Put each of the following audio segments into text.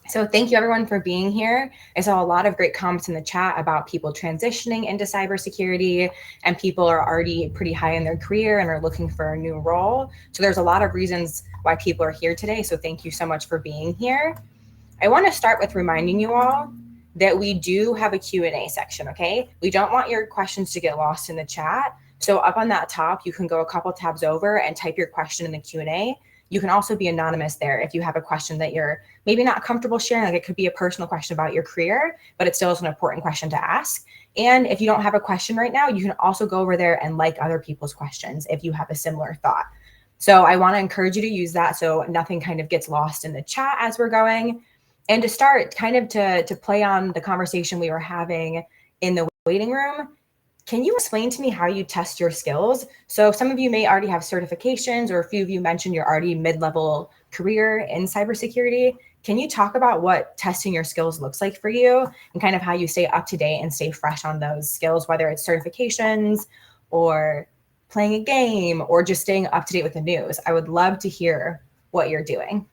So thank you everyone for being here. I saw a lot of great comments in the chat about people transitioning into cybersecurity, and people are already pretty high in their career and are looking for a new role. So there's a lot of reasons why people are here today. So thank you so much for being here. I want to start with reminding you all that we do have a Q&A section, okay? We don't want your questions to get lost in the chat. So up on that top, you can go a couple tabs over and type your question in the Q&A. You can also be anonymous there if you have a question that you're maybe not comfortable sharing. Like, it could be a personal question about your career, but it still is an important question to ask. And if you don't have a question right now, you can also go over there and like other people's questions if you have a similar thought. So I want to encourage you to use that so nothing kind of gets lost in the chat as we're going. And to start, kind of to play on the conversation we were having in the waiting room, can you explain to me how you test your skills? So some of you may already have certifications, or a few of you mentioned you're already mid-level career in cybersecurity. Can you talk about what testing your skills looks like for you, and kind of how you stay up to date and stay fresh on those skills, whether it's certifications or playing a game or just staying up to date with the news? I would love to hear what you're doing.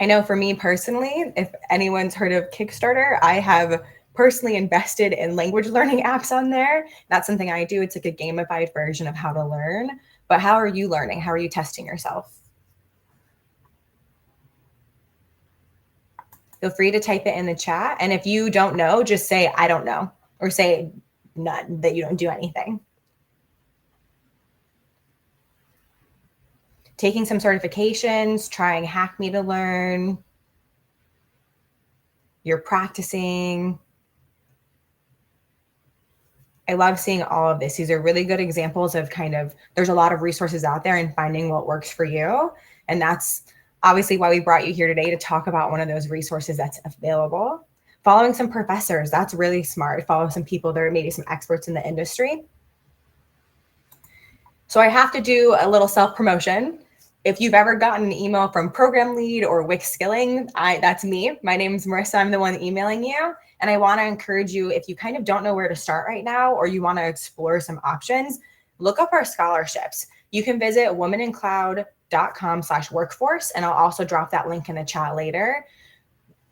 I know for me personally, if anyone's heard of Kickstarter, I have personally invested in language learning apps on there. That's something I do. It's like a gamified version of how to learn. But how are you learning? How are you testing yourself? Feel free to type it in the chat. And if you don't know, just say, I don't know, or say none, that you don't do anything. Taking some certifications, trying Hack Me to Learn. You're practicing. I love seeing all of this. These are really good examples of kind of, there's a lot of resources out there and finding what works for you. And that's obviously why we brought you here today, to talk about one of those resources that's available. Following some professors, that's really smart. Follow some people that are maybe some experts in the industry. So I have to do a little self-promotion. If you've ever gotten an email from Program Lead or WICxCLOUDJOBS, that's me. My name's Marissa. I'm the one emailing you. And I want to encourage you, if you kind of don't know where to start right now, or you want to explore some options, look up our scholarships. You can visit womanincloud.com/workforce, and I'll also drop that link in the chat later.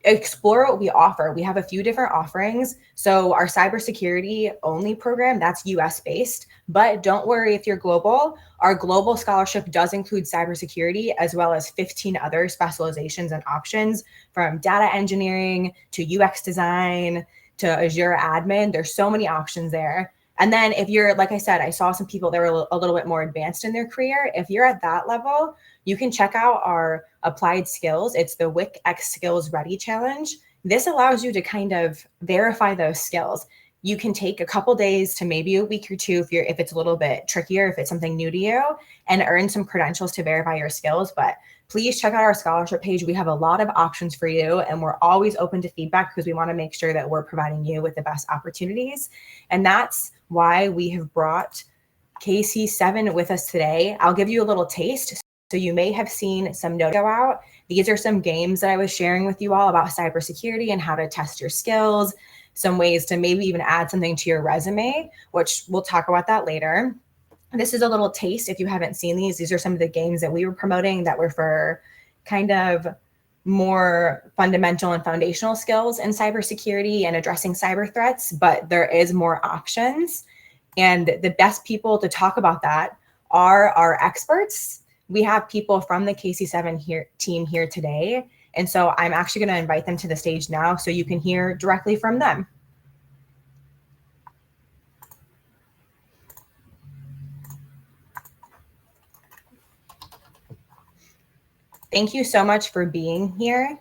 Explore what we offer. We have a few different offerings. So our cybersecurity only program, that's US based, but don't worry if you're global. Our global scholarship does include cybersecurity, as well as 15 other specializations and options, from data engineering to UX design to Azure admin. There's so many options there. And then if you're, like I said, I saw some people that were a little bit more advanced in their career. If you're at that level, you can check out our applied skills. It's the WICxSkills Ready Challenge. This allows you to kind of verify those skills. You can take a couple days to maybe a week or two if it's a little bit trickier, if it's something new to you, and earn some credentials to verify your skills. But please check out our scholarship page. We have a lot of options for you, and we're always open to feedback because we want to make sure that we're providing you with the best opportunities. And that's why we have brought KC7 with us today. I'll give you a little taste. So you may have seen some notes go out. These are some games that I was sharing with you all about cybersecurity and how to test your skills, some ways to maybe even add something to your resume, which we'll talk about that later. This is a little taste. If you haven't seen these, these are some of the games that we were promoting that were for kind of more fundamental and foundational skills in cybersecurity and addressing cyber threats, but there is more options. And the best people to talk about that are our experts. We have people from the KC7 team here today. And so I'm actually going to invite them to the stage now so you can hear directly from them. Thank you so much for being here.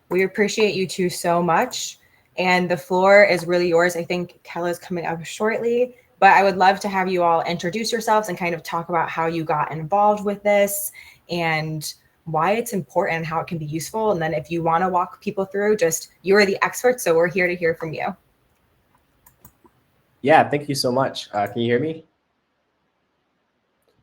We appreciate you two so much. And the floor is really yours. I think Kel is coming up shortly, but I would love to have you all introduce yourselves and kind of talk about how you got involved with this and why it's important and how it can be useful. And then if you want to walk people through, you are the experts, so we're here to hear from you. Yeah, thank you so much. Can you hear me?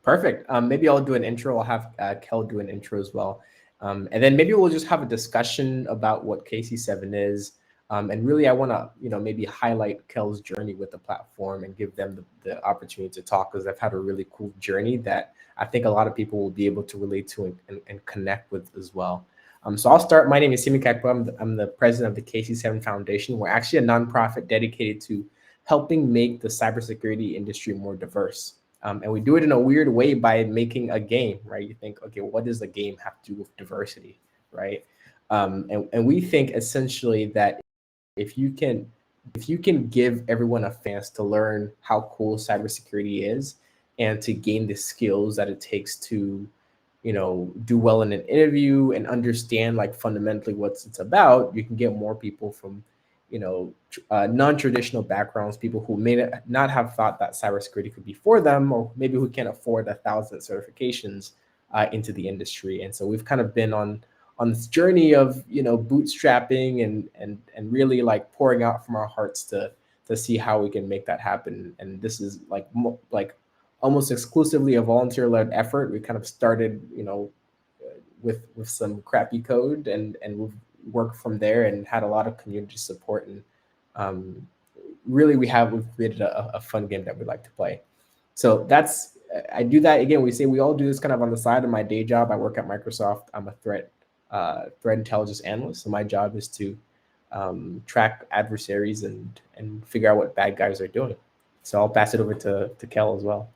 Perfect. Maybe I'll do an intro. I'll have Kel do an intro as well. And then maybe we'll just have a discussion about what KC7 is. And really, I want to, maybe highlight Kel's journey with the platform and give them the opportunity to talk, because I've had a really cool journey that I think a lot of people will be able to relate to and connect with as well. So I'll start. My name is Simu Kaku. I'm the president of the KC7 Foundation. We're actually a nonprofit dedicated to helping make the cybersecurity industry more diverse. And we do it in a weird way by making a game, right? You think, okay, what does a game have to do with diversity, right? And we think essentially that if you can give everyone a chance to learn how cool cybersecurity is and to gain the skills that it takes to, do well in an interview and understand like fundamentally what it's about, you can get more people from, non-traditional backgrounds, people who may not have thought that cybersecurity could be for them, or maybe who can't afford 1,000 certifications into the industry. And so we've kind of been on this journey of bootstrapping and really like pouring out from our hearts to see how we can make that happen. And this is like almost exclusively a volunteer-led effort. We kind of started with some crappy code and we've worked from there and had a lot of community support, and really we've created a fun game that we like to play. So I do that. Again, we all do this kind of on the side of my day job. I work at Microsoft. I'm a threat intelligence analyst. So my job is to track adversaries and figure out what bad guys are doing. So I'll pass it over to Kel as well.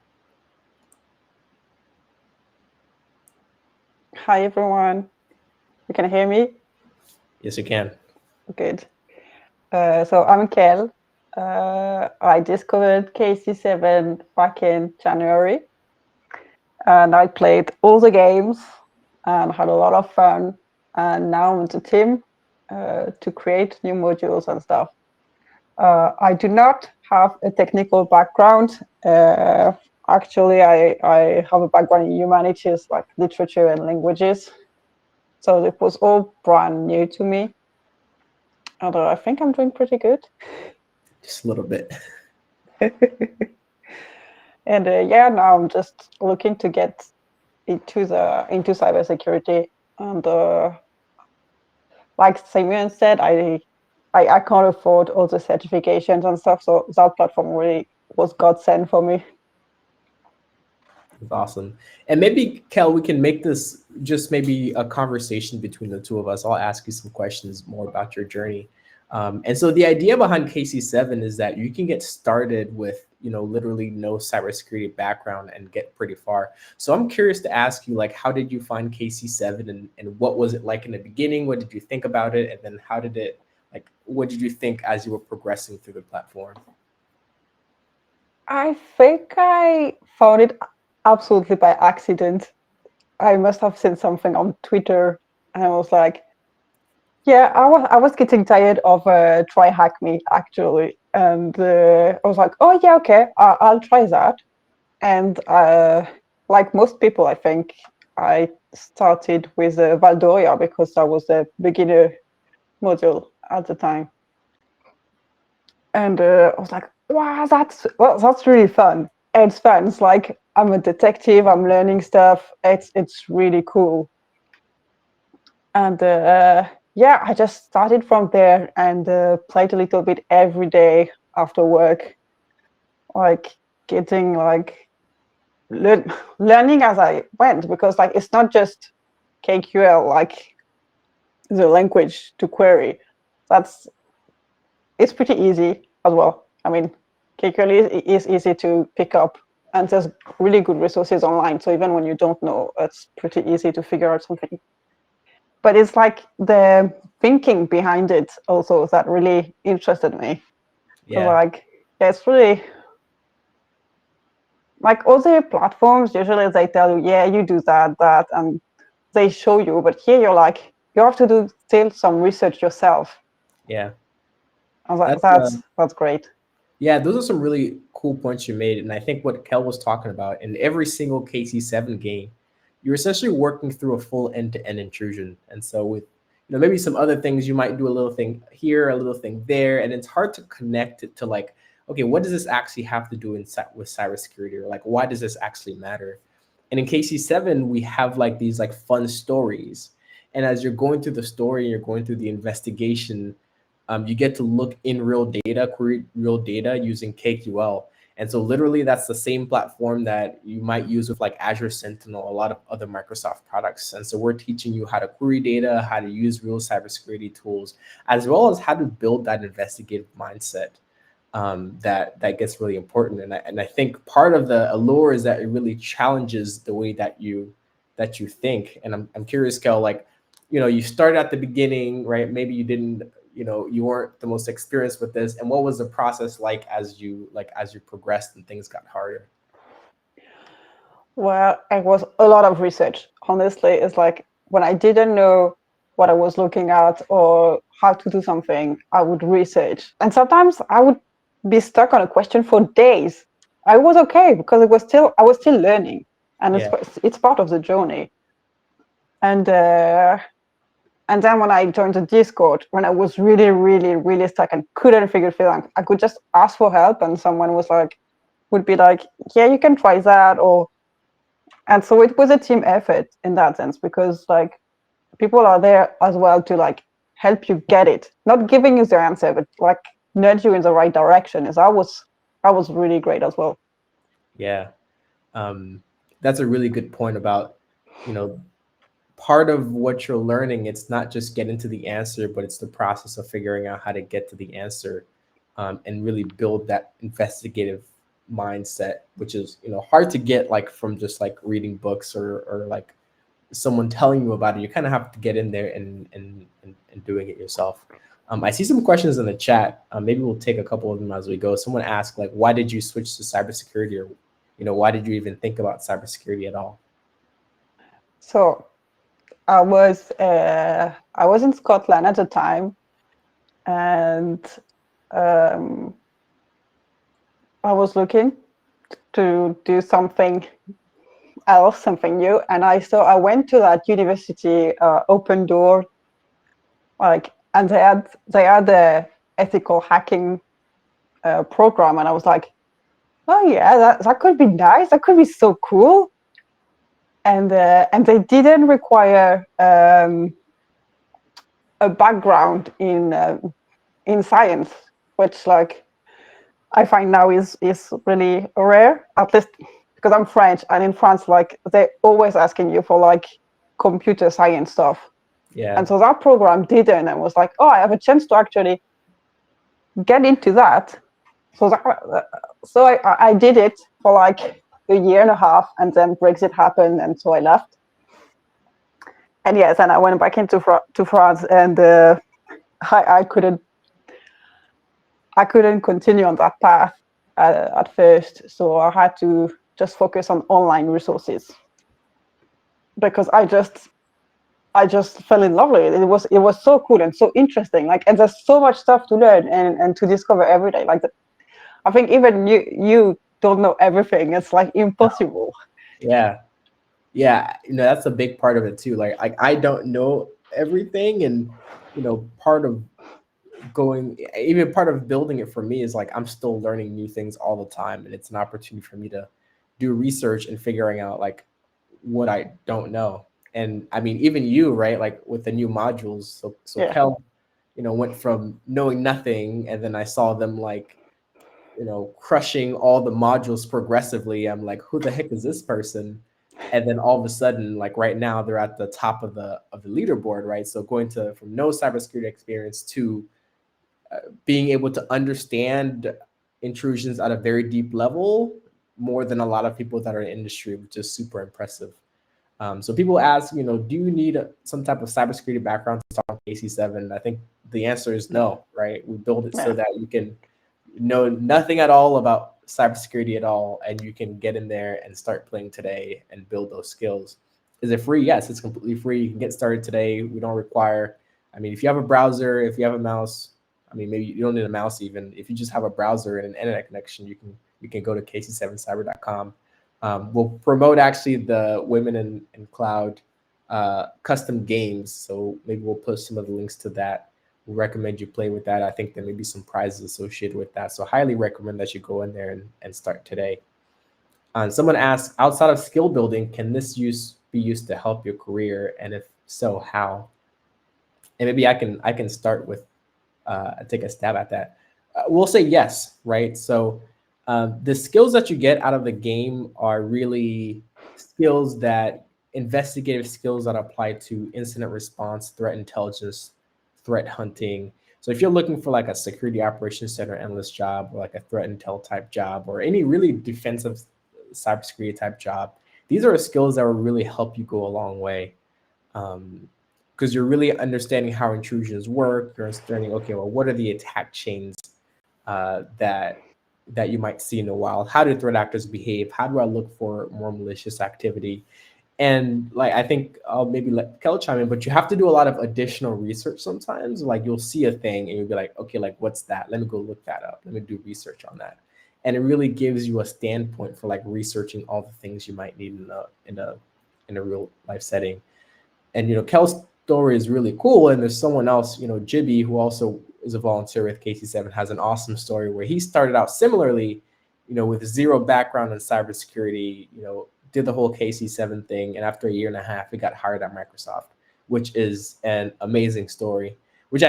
Hi, everyone. You can hear me? Yes, you can. Good. So I'm Kel. I discovered KC7 back in January, and I played all the games and had a lot of fun. And now I'm with the team to create new modules and stuff. I do not have a technical background. Actually, I have a background in humanities, like literature and languages. So it was all brand new to me. Although I think I'm doing pretty good. Just a little bit. And yeah, now I'm just looking to get into cybersecurity. And like Simeon said, I can't afford all the certifications and stuff. So that platform really was godsend for me. That's awesome. And maybe, Kel, we can make this just maybe a conversation between the two of us. I'll ask you some questions more about your journey. And so the idea behind KC7 is that you can get started with, literally no cybersecurity background and get pretty far. So I'm curious to ask you, like, how did you find KC7 and what was it like in the beginning? What did you think about it? And then what did you think as you were progressing through the platform? I think I found it absolutely by accident. I must have seen something on Twitter and I was like, yeah, I was getting tired of try hack me actually. And I was like, oh yeah, okay, I'll try that. And like most people, I think I started with Valdoria because that was the beginner module at the time. And I was like, wow, that's really fun. It's fun. It's like I'm a detective. I'm learning stuff. It's really cool. And yeah, I just started from there and played a little bit every day after work, like getting like learning as I went, because like it's not just KQL, like the language to query. It's pretty easy as well. I mean, KQL is easy to pick up, and there's really good resources online. So even when you don't know, it's pretty easy to figure out something. But it's like the thinking behind it also that really interested me. Yeah. Like, yeah, it's really like all the platforms, usually they tell you, yeah, you do that, and they show you. But here you're like, you have to do still some research yourself. Yeah. That's great. Yeah, those are some really cool points you made. And I think what Kel was talking about, in every single KC7 game, you're essentially working through a full end-to-end intrusion. And so with maybe some other things, you might do a little thing here, a little thing there, and it's hard to connect it to like, okay, what does this actually have to do with cybersecurity, or like, why does this actually matter? And in KC7, we have like these like fun stories. And as you're going through the story, you're going through the investigation, you get to look in real data, query real data using KQL. And so literally that's the same platform that you might use with like Azure Sentinel, a lot of other Microsoft products. And so we're teaching you how to query data, how to use real cybersecurity tools, as well as how to build that investigative mindset. That gets really important. And I think part of the allure is that it really challenges the way that you think. And I'm curious, Kel, like, you started at the beginning, right? Maybe you didn't, you weren't the most experienced with this. And what was the process like as you progressed and things got harder? Well, it was a lot of research. Honestly, it's like when I didn't know what I was looking at or how to do something, I would research. And sometimes I would be stuck on a question for days. I was okay because I was still learning, and Yeah. it's part of the journey. And then when I joined the Discord, when I was really, really, really stuck and couldn't figure it out, I could just ask for help, and someone would be like, "Yeah, you can try that," and so it was a team effort in that sense, because like people are there as well to like help you get it, not giving you the answer, but like nudge you in the right direction. That was really great as well. Yeah. That's a really good point about, part of what you're learning, it's not just getting to the answer, but it's the process of figuring out how to get to the answer, and really build that investigative mindset, which is, hard to get like from just like reading books or like someone telling you about it. You kind of have to get in there and doing it yourself. I see some questions in the chat. Maybe we'll take a couple of them as we go. Someone asked, like, why did you switch to cybersecurity, or, why did you even think about cybersecurity at all? So I was in Scotland at the time, and I was looking to do something else, something new, and I went to that university open door, and they had the ethical hacking program, and I was like, oh yeah, that could be nice, that could be so cool. And they didn't require a background in science, which like I find now is really rare, at least because I'm French, and in France, like they're always asking you for like computer science stuff. Yeah. And so that program didn't, and was like, oh, I have a chance to actually get into that. So I did it for like a year and a half, and then Brexit happened, and so I left. And yes, and I went back into to France, and I couldn't continue on that path at first, so I had to just focus on online resources, because I just fell in love with it. It was so cool and so interesting. Like, and there's so much stuff to learn and to discover every day. Like, I think even you don't know everything. It's like impossible. Yeah. That's a big part of it too. Like I don't know everything, and part of building it for me is like I'm still learning new things all the time, and it's an opportunity for me to do research and figuring out like what I don't know. And I mean, even you, right? Like with the new modules. So Yeah. Kel, went from knowing nothing, and then I saw them like, crushing all the modules progressively. I'm like, who the heck is this person? And then all of a sudden, like right now, they're at the top of the leaderboard, right? So going from no cybersecurity experience to being able to understand intrusions at a very deep level, more than a lot of people that are in the industry, which is super impressive. So people ask, do you need some type of cybersecurity background to start on KC7? I think the answer is no, right? We build it so that you can know nothing at all about cybersecurity at all, and you can get in there and start playing today and build those skills. Is it free? Yes, it's completely free. You can get started today. We don't require, I mean, if you have a browser, if you have a mouse, I mean, maybe you don't need a mouse even. If you just have a browser and an internet connection, you can go to KC7cyber.com. We'll promote actually the Women in Cloud custom games. So maybe we'll put some of the links to that. We recommend you play with that. I think there may be some prizes associated with that. So highly recommend that you go in there and start today. And someone asked, outside of skill building, can this be used to help your career? And if so, how? And maybe I can start with take a stab at that. We'll say yes, right? So The skills that you get out of the game are really skills that investigative skills that apply to incident response, threat intelligence, threat hunting. So if you're looking for like a security operations center analyst job or like a threat intel type job or any really defensive cybersecurity type job, these are skills that will really help you go a long way. Because you're really understanding how intrusions work. You're understanding, okay, well, what are the attack chains that you might see in the wild? How do threat actors behave? How do I look for more malicious activity? And like, I think I'll maybe let Kel chime in, but you have to do a lot of additional research sometimes. Like you'll see a thing and you'll be like, okay, like what's that? Let me go look that up. Let me do research on that. And it really gives you a standpoint for like researching all the things you might need in a real life setting. And Kel's story is really cool. And there's someone else, Jibby, who also is a volunteer with KC7, has an awesome story where he started out similarly, with zero background in cybersecurity, did the whole KC7 thing. And after a year and a half, he got hired at Microsoft, which is an amazing story, which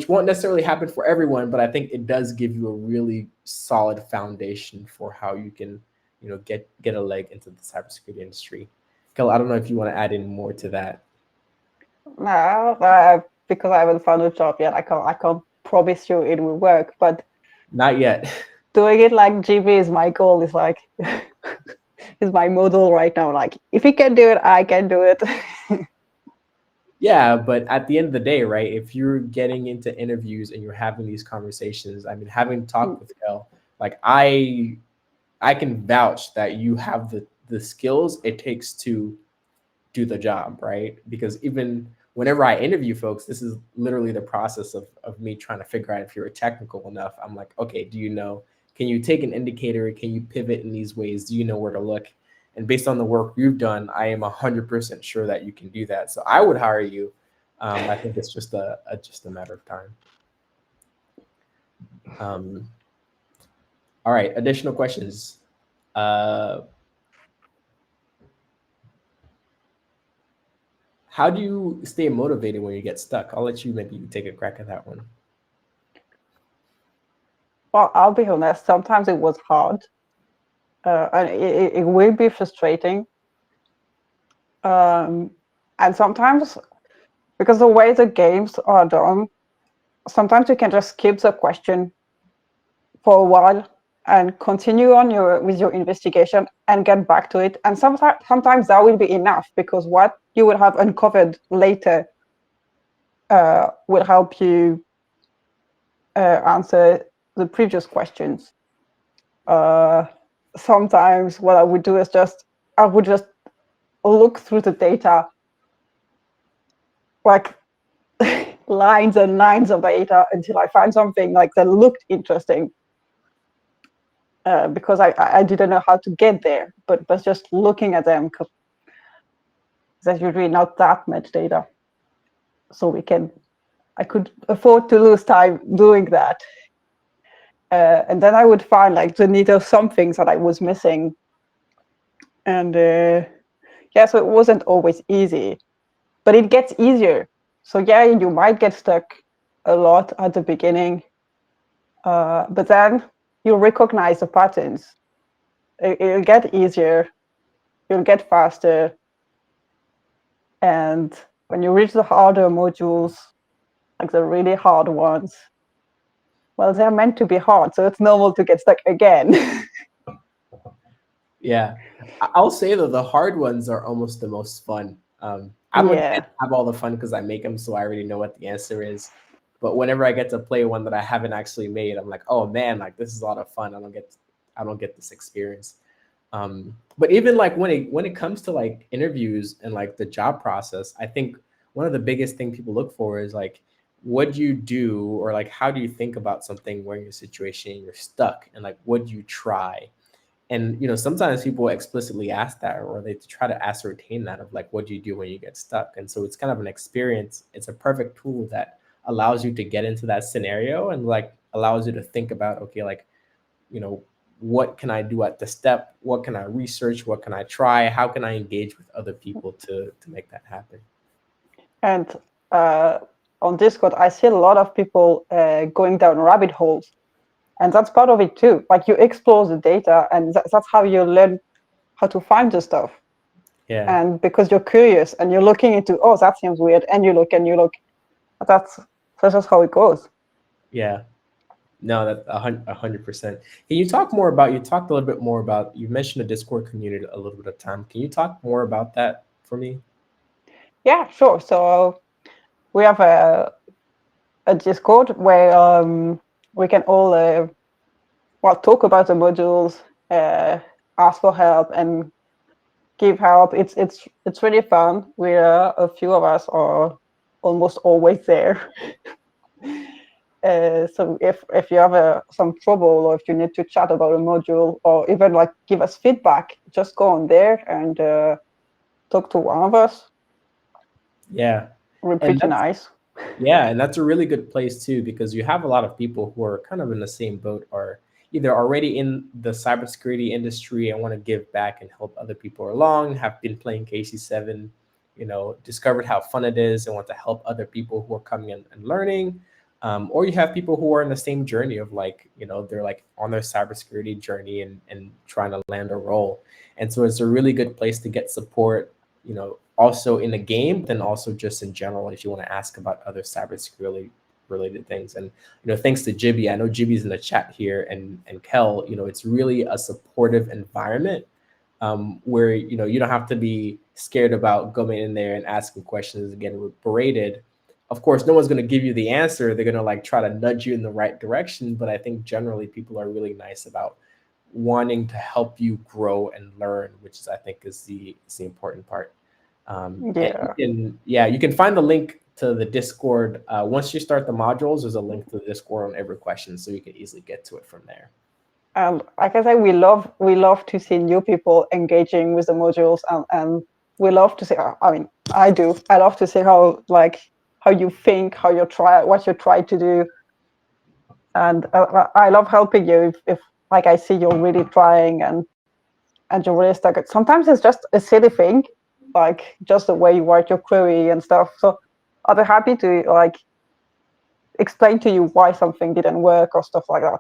won't necessarily happen for everyone, but I think it does give you a really solid foundation for how you can, get a leg into the cybersecurity industry. Kel, I don't know if you want to add in more to that. No, because I haven't found a job yet, I can't promise you it will work. But not yet. Doing it like GB is my goal. Is like is my model right now. Like if he can do it, I can do it. Yeah, but at the end of the day, right? If you're getting into interviews and you're having these conversations, I mean, having talked with Kel, like I can vouch that you have the skills it takes to do the job, right? Because even whenever I interview folks, this is literally the process of me trying to figure out if you're technical enough. I'm like, okay, can you take an indicator? Can you pivot in these ways? Do you know where to look? And based on the work you've done, I am 100% sure that you can do that. So I would hire you. I think it's just a matter of time. All right, additional questions. How do you stay motivated when you get stuck? I'll let you maybe take a crack at that one. Well, I'll be honest, sometimes it was hard. And it will be frustrating. And sometimes, because the way the games are done, sometimes you can just skip the question for a while and continue on with your investigation and get back to it. And sometimes that will be enough, because what you will have uncovered later will help you answer the previous questions. Sometimes what I would do is I would just look through the data, like lines and lines of data, until I find something like that looked interesting. Because I didn't know how to get there, but just looking at them, because there's usually not that much data, so I could afford to lose time doing that. And then I would find like the need of some things that I was missing, and yeah, so it wasn't always easy, but it gets easier. So yeah, you might get stuck a lot at the beginning, but then you recognize the patterns. It'll get easier, you'll get faster, and when you reach the harder modules, like the really hard ones, well, they're meant to be hard, so it's normal to get stuck again. Yeah, I'll say though, the hard ones are almost the most fun. I don't have all the fun because I make them, so I already know what the answer is. But whenever I get to play one that I haven't actually made, I'm like, oh man, like this is a lot of fun. I don't get this experience. But even like when it comes to like interviews and like the job process, I think one of the biggest thing people look for is like, what do you do, or like how do you think about something where you're in a situation you're stuck, and like what do you try? And sometimes people explicitly ask that, or they try to ascertain that of like, what do you do when you get stuck? And so it's kind of an experience. It's a perfect tool that allows you to get into that scenario and like allows you to think about, okay, like, what can I do at the step? What can I research? What can I try? How can I engage with other people to make that happen? And on Discord, I see a lot of people going down rabbit holes And that's part of it too. Like you explore the data, and that's how you learn how to find the stuff. Yeah. And because you're curious and you're looking into, oh, that seems weird, and you look. That's just how it goes. Yeah. No, that's 100%. Can you talk more about, you talked a little bit more about, you mentioned the Discord community a little bit of time. Can you talk more about that for me? Yeah, sure. So we have a Discord where we can all talk about the modules, ask for help, and give help. It's really fun. We're a few of us are almost always there. So if you have some trouble, or if you need to chat about a module, or even like give us feedback, just go on there and talk to one of us. Yeah. We're And pretty nice. yeah, and that's a really good place too, because you have a lot of people who are kind of in the same boat, or either already in the cybersecurity industry and want to give back and help other people along, have been playing KC7, discovered how fun it is and want to help other people who are coming in and learning. Or you have people who are in the same journey of like, they're like on their cybersecurity journey and trying to land a role. And so it's a really good place to get support, also in the game, but then also just in general, if you want to ask about other cybersecurity related things. And, thanks to Jibby, I know Jibby's in the chat here, and Kel, it's really a supportive environment, where, you don't have to be scared about going in there and asking questions and getting berated. Of course, no one's going to give you the answer. They're going to like try to nudge you in the right direction. But I think generally people are really nice about wanting to help you grow and learn, which is, I think, is the important part. Yeah. You can find the link to the Discord. Once you start the modules, there's a link to the Discord on every question, so you can easily get to it from there. Like I said, we love to see new people engaging with the modules, and we love to see. I mean, I do. I love to see how you think, how you try, what you try to do, and I love helping you if like I see you're really trying and you're really stuck. Sometimes it's just a silly thing, like just the way you write your query and stuff. So I'll be happy to like explain to you why something didn't work or stuff like that.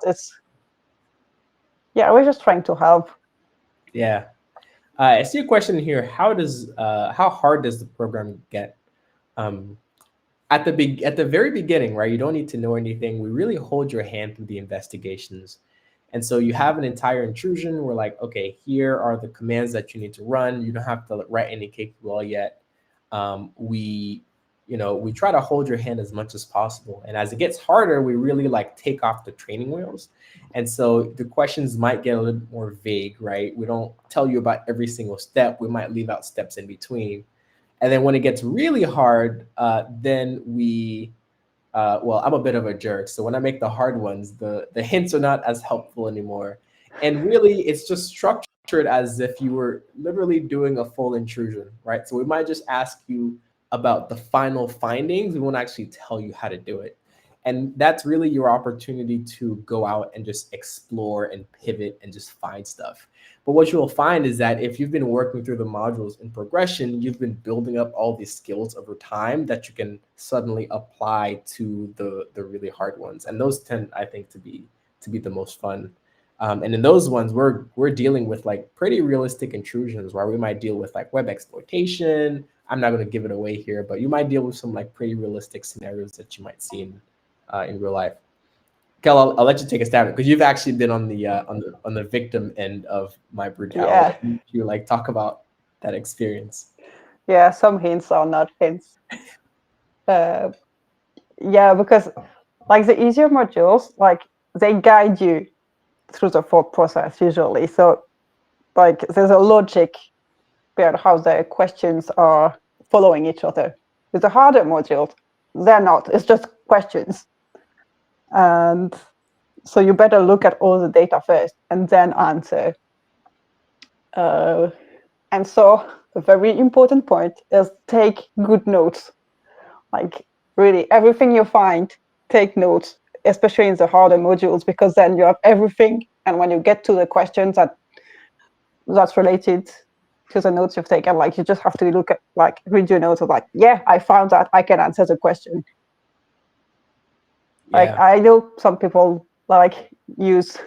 We're just trying to help. Yeah. I see a question here. How hard does the program get? At the very beginning, right? You don't need to know anything. We really hold your hand through the investigations. And so you have an entire intrusion. We're like, okay, here are the commands that you need to run. You don't have to write any KQL yet. We try to hold your hand as much as possible. And as it gets harder, we really like take off the training wheels. And so the questions might get a little bit more vague, right? We don't tell you about every single step. We might leave out steps in between. And then when it gets really hard, then we, I'm a bit of a jerk. So when I make the hard ones, the hints are not as helpful anymore. And really, it's just structured as if you were literally doing a full intrusion, right? So we might just ask you about the final findings. We won't actually tell you how to do it. And that's really your opportunity to go out and just explore and pivot and just find stuff. But what you'll find is that if you've been working through the modules in progression, you've been building up all these skills over time that you can suddenly apply to the really hard ones. And those tend, I think, to be the most fun. And in those ones, we're dealing with like pretty realistic intrusions, where we might deal with like web exploitation. I'm not going to give it away here, but you might deal with some like pretty realistic scenarios that you might see in real life. Kel, I'll let you take a stab at it, because you've actually been on the victim end of my brutality. Yeah. You like talk about that experience. Yeah, some hints are not hints. Because like the easier modules, like they guide you through the thought process usually. So like there's a logic behind how the questions are following each other. With the harder modules, they're not. It's just questions. And so you better look at all the data first and then answer. And so a very important point is take good notes. Like really everything you find, take notes, especially in the harder modules, because then you have everything. And when you get to the questions that's related to the notes you've taken, like you just have to look at, like read your notes of like, yeah, I found that, I can answer the question. Like I know some people like use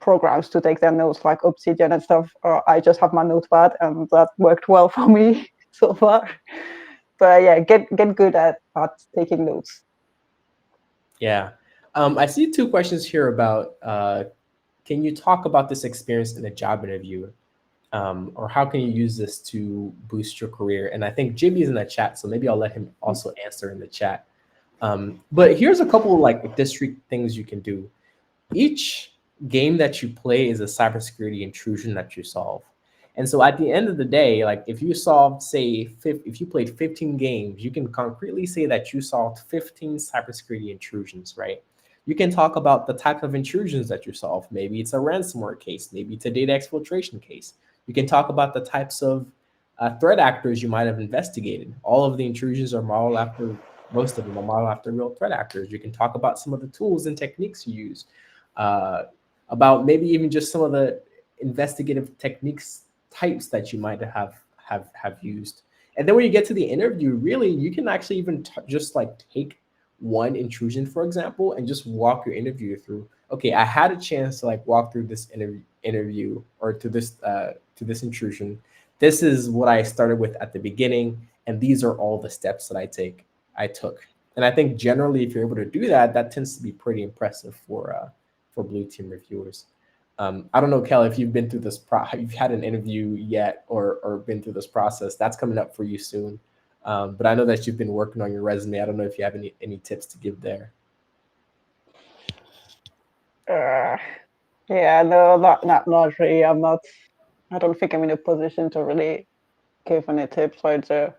programs to take their notes, like Obsidian and stuff. I just have my notepad, and that worked well for me so far. But yeah, get good at taking notes. Yeah. I see two questions here about can you talk about this experience in a job interview? Or how can you use this to boost your career? And I think Jimmy's in the chat, so maybe I'll let him also answer in the chat. But here's a couple of like discrete things you can do. Each game that you play is a cybersecurity intrusion that you solve. And so at the end of the day, like if you solved, say, if you played 15 games, you can concretely say that you solved 15 cybersecurity intrusions, right? You can talk about the type of intrusions that you solve. Maybe it's a ransomware case. Maybe it's a data exfiltration case. You can talk about the types of threat actors you might have investigated. All of the intrusions are modeled after, most of them are modeled after real threat actors. You can talk about some of the tools and techniques you use, about maybe even just some of the investigative techniques types that you might have used. And then when you get to the interview, really, you can actually even just like take one intrusion, for example, and just walk your interviewer through. Okay, I had a chance to like walk through this interview or to this intrusion. This is what I started with at the beginning, and these are all the steps that I took. And I think generally, if you're able to do that, that tends to be pretty impressive for blue team reviewers. I don't know, Kel, if you've been through this, you've had an interview yet or been through this process. That's coming up for you soon. But I know that you've been working on your resume. I don't know if you have any tips to give there. Yeah, no, not really. I don't think I'm in a position to really give any tips right there.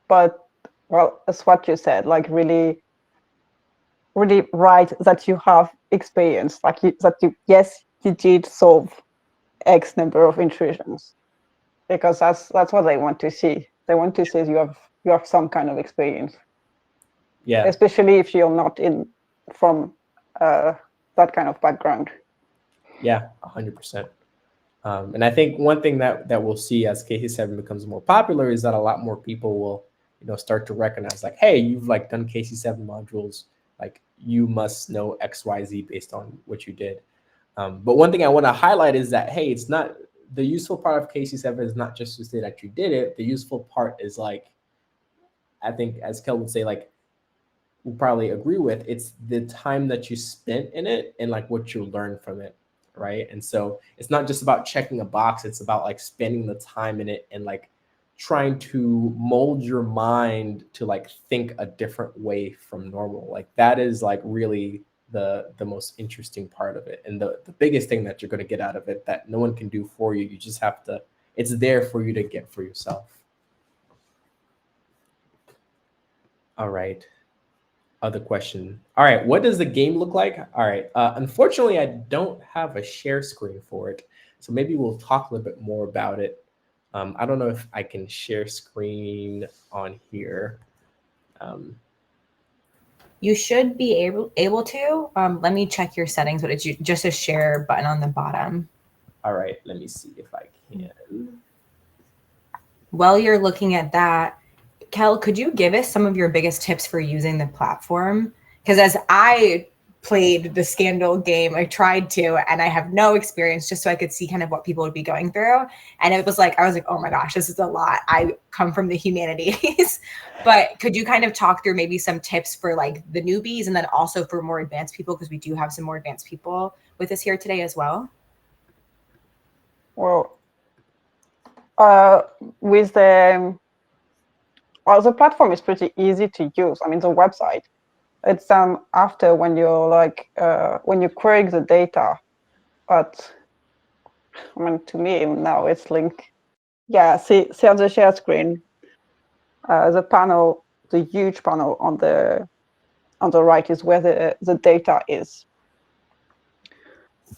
But well, it's what you said, like really write that you have experience, like yes, you did solve X number of intrusions, because that's what they want to see. They want to see you have some kind of experience. Yeah. Especially if you're not from that kind of background. Yeah, 100%. And I think one thing that we'll see as KC7 becomes more popular is that a lot more people will, start to recognize like, hey, you've like done KC7 modules, like you must know XYZ based on what you did. But one thing I want to highlight is that, hey, it's not the useful part of KC7 is not just to say that you did it. The useful part is like, I think as Kel would say, like, we'll probably agree with, it's the time that you spent in it and like what you learned from it. Right. And so it's not just about checking a box. It's about like spending the time in it and like trying to mold your mind to like think a different way from normal. Like that is like really the most interesting part of it. And the biggest thing that you're going to get out of it that no one can do for you. You just have to, it's there for you to get for yourself. All right. Other question. All right, what does the game look like? All right, unfortunately, I don't have a share screen for it. So maybe we'll talk a little bit more about it. I don't know if I can share screen on here. You should be able to. Let me check your settings, but it's just a share button on the bottom. All right, let me see if I can. While you're looking at that, Kel, could you give us some of your biggest tips for using the platform? Because as I played the Scandal game, I tried to, and I have no experience, just so I could see kind of what people would be going through. And it was like, I was like, oh my gosh, this is a lot. I come from the humanities. But could you kind of talk through maybe some tips for like the newbies and then also for more advanced people? Because we do have some more advanced people with us here today as well. Well, with the platform is pretty easy to use. I mean, the website, it's after when you're like, when you query the data, but I mean, to me now it's linked. Yeah, see on the share screen, the panel, the huge panel on the right is where the data is.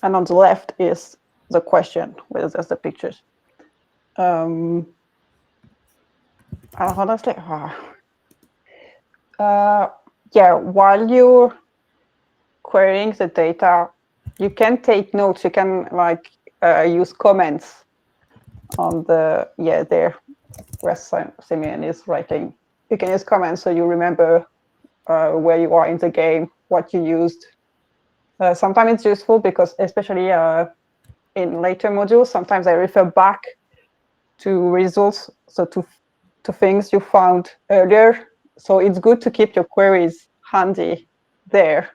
And on the left is the question, where there's the pictures. Honestly, yeah, while you're querying the data, you can take notes. You can like use comments on the, there where Simeon is writing. You can use comments so you remember where you are in the game, what you used. Sometimes it's useful because, especially in later modules, sometimes I refer back to results, so to things you found earlier. So it's good to keep your queries handy there,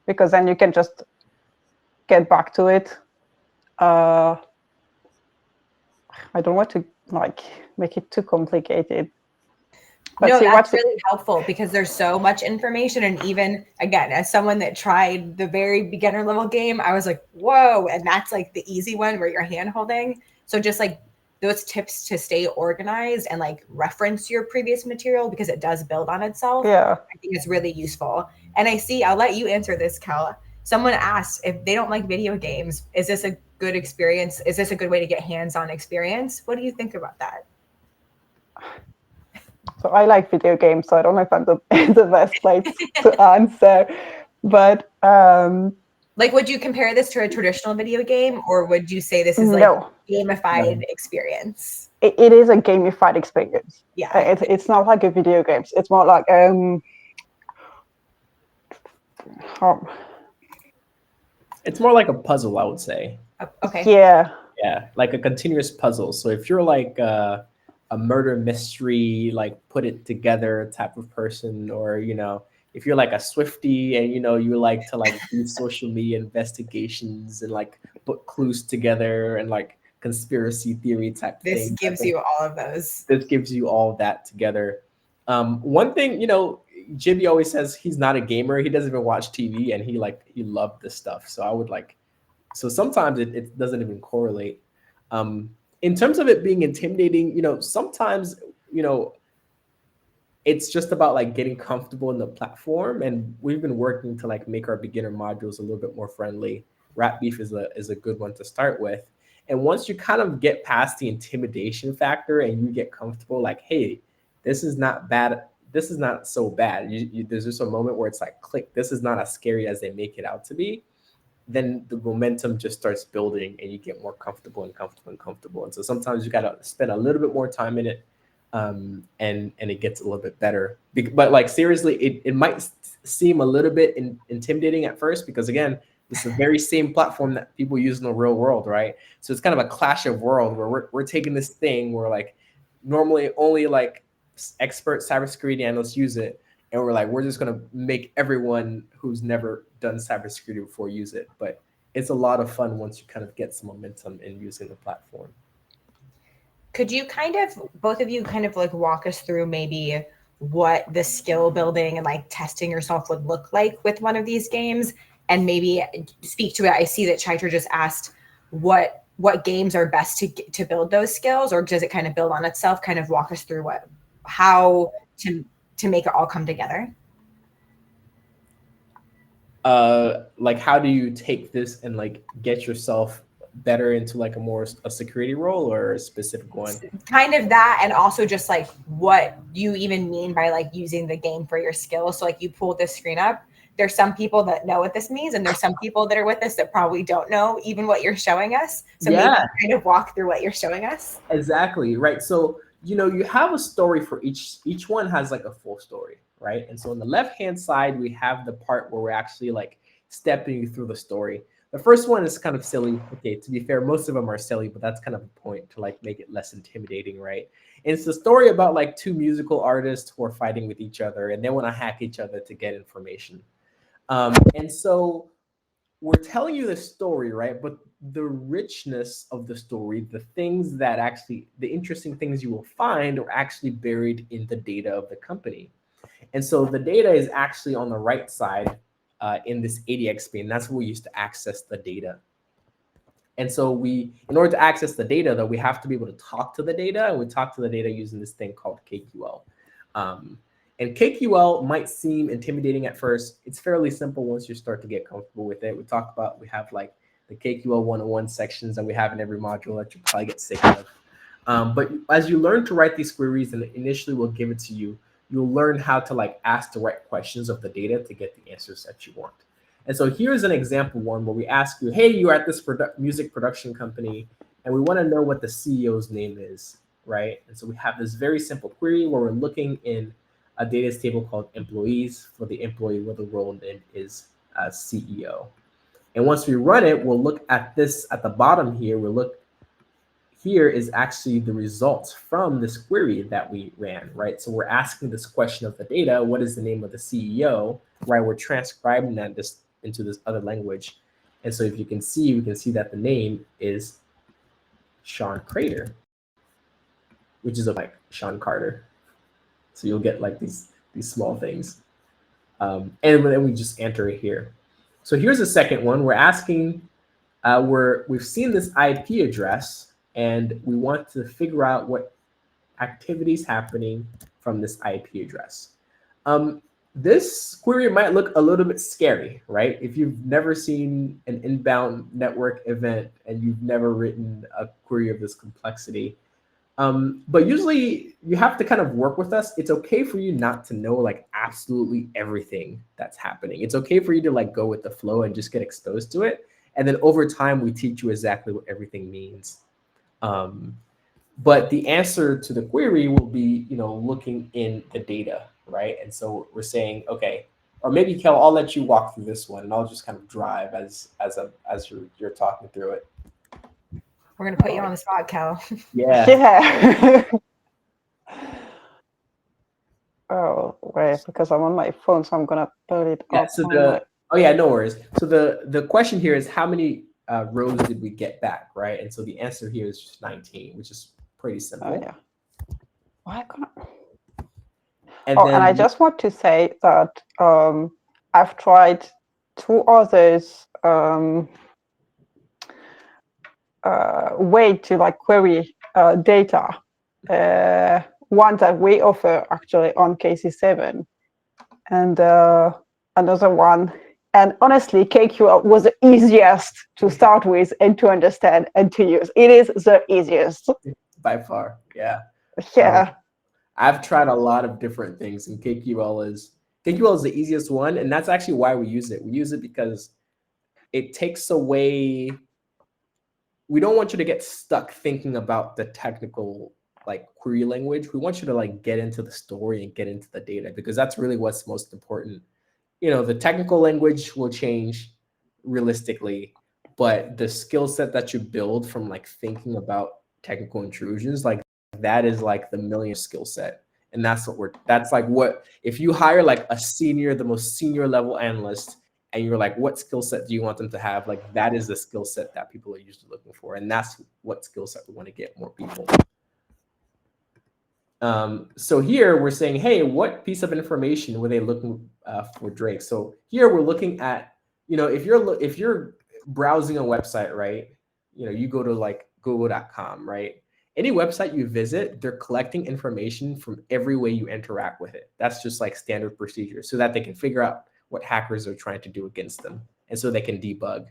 because then you can just get back to it. I don't want to make it too complicated. But no, that's really helpful because there's so much information. And even again, as someone that tried the very beginner level game, I was like, whoa. And that's like the easy one where you're hand holding. So just like those tips to stay organized and like reference your previous material because it does build on itself. Yeah. I think it's really useful. And I'll let you answer this, Kel. Someone asked if they don't like video games, is this a good experience? Is this a good way to get hands-on experience? What do you think about that? So I like video games, so I don't know if I'm the best place to answer. But like, would you compare this to a traditional video game, or would you say this is like a gamified experience? It is a gamified experience. Yeah, it's not like a video game. It's more like it's more like a puzzle, I would say. Okay. Yeah, like a continuous puzzle. So if you're like a murder mystery, like put it together type of person, or if you're like a Swiftie and you like to like do social media investigations and like put clues together and like conspiracy theory type this thing. Gives you all of those. This gives you all that together. One thing, Jimmy always says he's not a gamer. He doesn't even watch TV, and he loved this stuff. So I would so sometimes it doesn't even correlate. In terms of it being intimidating, sometimes, it's just about like getting comfortable in the platform. And we've been working to like make our beginner modules a little bit more friendly. Rat Beef is a good one to start with. And once you kind of get past the intimidation factor and you get comfortable, like, hey, this is not bad. This is not so bad. There's just a moment where it's like, click, this is not as scary as they make it out to be. Then the momentum just starts building and you get more comfortable and comfortable and comfortable. And so sometimes you got to spend a little bit more time in it, and it gets a little bit better. But like, seriously, it might seem a little bit intimidating at first, because again, it's the very same platform that people use in the real world, right? So it's kind of a clash of world where we're taking this thing where like normally only like expert cybersecurity analysts use it, and we're just going to make everyone who's never done cybersecurity before use it. But it's a lot of fun once you kind of get some momentum in using the platform. Could you both of you like walk us through maybe what the skill building and like testing yourself would look like with one of these games, and maybe speak to it? I see that Chaitra just asked what games are best to build those skills, or does it kind of build on itself? Kind of walk us through how to make it all come together. Like, how do you take this and like get yourself better into like a security role, or a specific one? Kind of that, and also just like what you even mean by like using the game for your skills. So like, you pulled this screen up. There's some people that know what this means, and there's some people that are with us that probably don't know even what you're showing us. So maybe kind of walk through what you're showing us. Exactly, right. So you have a story for each one has like a full story, right? And so on the left-hand side, we have the part where we're actually like stepping you through the story. The first one is kind of silly. Okay, to be fair, most of them are silly, but that's kind of the point, to like make it less intimidating, right? And it's the story about like two musical artists who are fighting with each other, and they want to hack each other to get information. And so we're telling you the story, right? But the richness of the story, the interesting things you will find are actually buried in the data of the company. And so the data is actually on the right side in this ADX pane. That's where we used to access the data. And so in order to access the data, though, we have to be able to talk to the data, and we talk to the data using this thing called KQL. And KQL might seem intimidating at first. It's fairly simple once you start to get comfortable with it. We have like the KQL 101 sections that we have in every module that you probably get sick of. But as you learn to write these queries, and initially we'll give it to you, you'll learn how to like ask the right questions of the data to get the answers that you want. And so here's an example one where we ask you, hey, you're at this music production company, and we want to know what the CEO's name is, right? And so we have this very simple query where we're looking in a data table called employees for the employee where the role name is CEO. And once we run it, we'll look at this at the bottom here. We'll look here is actually the results from this query that we ran, right? So we're asking this question of the data, what is the name of the CEO, right? We're transcribing that into this other language. And so if you can see, we can see that the name is Sean Crater, which is like Sean Carter. So you'll get like these small things. And then we just enter it here. So here's the second one. We're asking, we've seen this IP address, and we want to figure out what activities happening from this IP address. This query might look a little bit scary, right? If you've never seen an inbound network event and you've never written a query of this complexity, but usually you have to kind of work with us. It's okay for you not to know like absolutely everything that's happening. It's okay for you to like go with the flow and just get exposed to it. And then over time, we teach you exactly what everything means. But the answer to the query will be, looking in the data, right? And so we're saying, okay, or maybe Kel, I'll let you walk through this one, and I'll just kind of drive as you're talking through it. We're gonna put you on the spot, Kel. Yeah. Yeah. Oh, wait, because I'm on my phone, so I'm gonna put it up. So no worries. So the question here is how many rows did we get back, right? And so the answer here is just 19, which is pretty simple. Oh, yeah. Why can't And and I just want to say that I've tried two others way to like query data. One that we offer actually on KC7, and another one. And honestly, KQL was the easiest to start with and to understand and to use. It is the easiest. By far, yeah. Yeah. I've tried a lot of different things, and KQL is the easiest one, and that's actually why we use it. We use it because it takes away. We don't want you to get stuck thinking about the technical like query language. We want you to like get into the story and get into the data, because that's really what's most important. The technical language will change realistically, but the skill set that you build from like thinking about technical intrusions, like that is like the million skill set. And that's what if you hire like the most senior level analyst, and you're like, what skill set do you want them to have? Like that is the skill set that people are usually looking for. And that's what skill set we want to get more people. So here we're saying, hey, what piece of information were they looking for Drake? So here we're looking at, if you're browsing a website, right? You go to like google.com, right? Any website you visit, they're collecting information from every way you interact with it. That's just like standard procedure, so that they can figure out what hackers are trying to do against them, and so they can debug.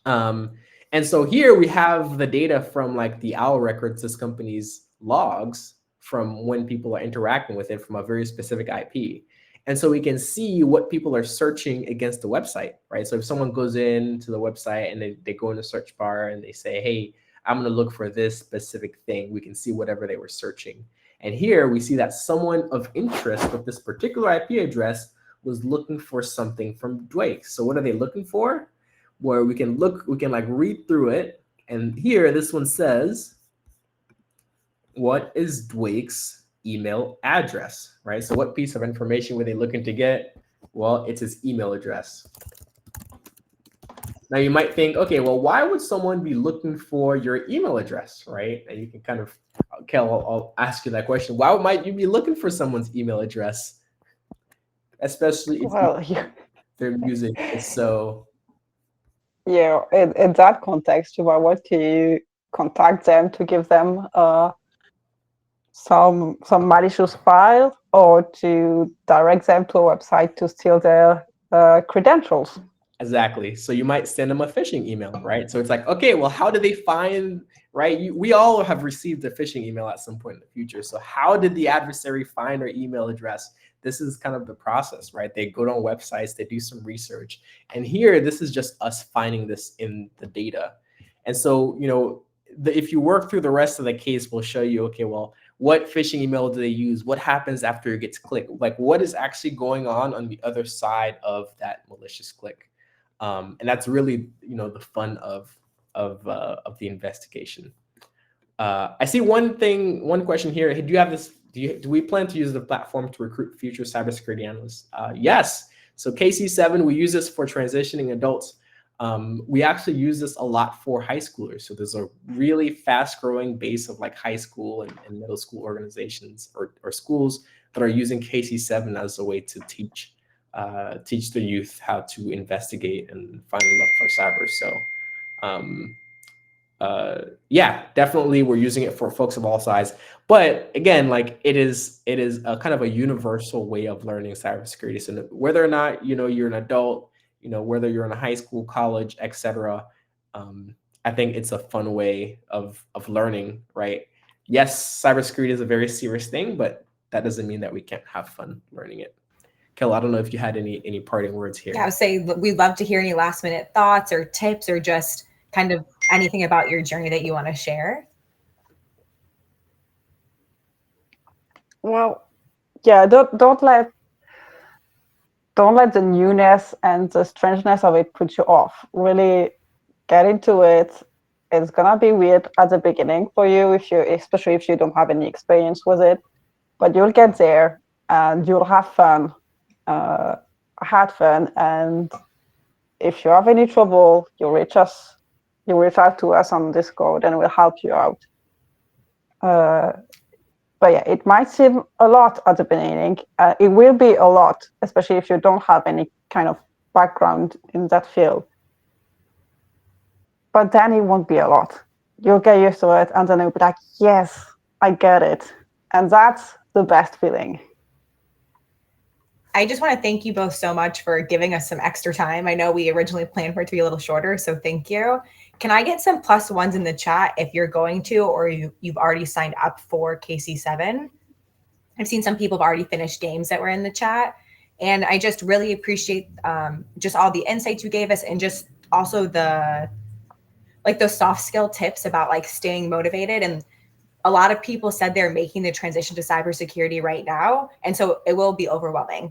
And so here we have the data from like the OWL records, this company's logs from when people are interacting with it from a very specific IP. And so we can see what people are searching against the website, right? So if someone goes into the website and they go in the search bar and they say, hey, I'm going to look for this specific thing, we can see whatever they were searching. And here we see that someone of interest with this particular IP address was looking for something from Drake. So what are they looking for? Where we can like read through it. And here, this one says, what is Drake's email address, right? So what piece of information were they looking to get? Well, it's his email address. Now you might think, okay, well, why would someone be looking for your email address, right? And you can kind of, Kel, I'll ask you that question. Why might you be looking for someone's email address? Especially if their music is so... Yeah, in that context, you might want to contact them to give them some malicious file, or to direct them to a website to steal their credentials. Exactly. So you might send them a phishing email, right? So it's like, okay, well, how do they find, right? We all have received a phishing email at some point in the future. So how did the adversary find our email address? This is kind of the process, right? They go on websites, they do some research. And here, this is just us finding this in the data. And so, if you work through the rest of the case, we'll show you, okay, well, What phishing email do they use? What happens after it gets clicked? Like, what is actually going on the other side of that malicious click? And that's really, the fun of the investigation. I see one question here. Do you have this? Do we plan to use the platform to recruit future cybersecurity analysts? Yes. So KC7, we use this for transitioning adults. We actually use this a lot for high schoolers. So there's a really fast growing base of like high school and middle school organizations or schools that are using KC7 as a way to teach the youth how to investigate and find love for cyber. So yeah, definitely we're using it for folks of all sizes. But again, like it is a kind of a universal way of learning cybersecurity. So whether or not you're an adult, whether you're in a high school, college, etc. I think it's a fun way of learning, right? Yes, cybersecurity is a very serious thing, but that doesn't mean that we can't have fun learning it. Kel, I don't know if you had any parting words here. Yeah, I would say we'd love to hear any last minute thoughts or tips or just kind of anything about your journey that you want to share. Well, yeah, don't let the newness and the strangeness of it put you off. Really get into it. It's gonna be weird at the beginning for you, especially if you don't have any experience with it, but you'll get there and you'll have fun. Had fun, and if you have any trouble, you reach out to us on Discord and we'll help you out. But yeah, it might seem a lot at the beginning. It will be a lot, especially if you don't have any kind of background in that field. But then it won't be a lot. You'll get used to it, and then you'll be like, yes, I get it. And that's the best feeling. I just want to thank you both so much for giving us some extra time. I know we originally planned for it to be a little shorter, so thank you. Can I get some +1s in the chat if you're going to, or you've already signed up for KC7? I've seen some people have already finished games that were in the chat. And I just really appreciate just all the insights you gave us, and just also those soft skill tips about like staying motivated. And a lot of people said they're making the transition to cybersecurity right now. And so it will be overwhelming.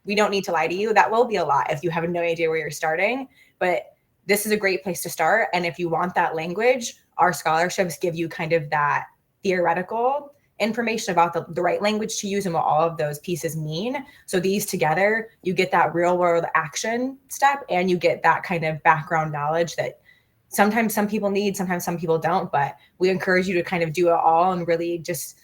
We don't need to lie to you. That will be a lot if you have no idea where you're starting, but this is a great place to start. And if you want that language, our scholarships give you kind of that theoretical information about the right language to use and what all of those pieces mean. So these together, you get that real world action step, and you get that kind of background knowledge that sometimes some people need, sometimes some people don't, but we encourage you to kind of do it all and really just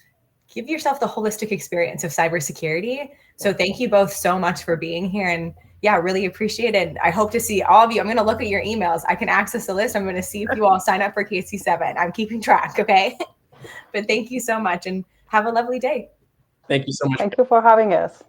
give yourself the holistic experience of cybersecurity. So thank you both so much for being here, and yeah, really appreciate it. I hope to see all of you. I'm going to look at your emails. I can access the list. I'm going to see if you all sign up for KC7. I'm keeping track. Okay. But thank you so much and have a lovely day. Thank you so much. Thank you for having us.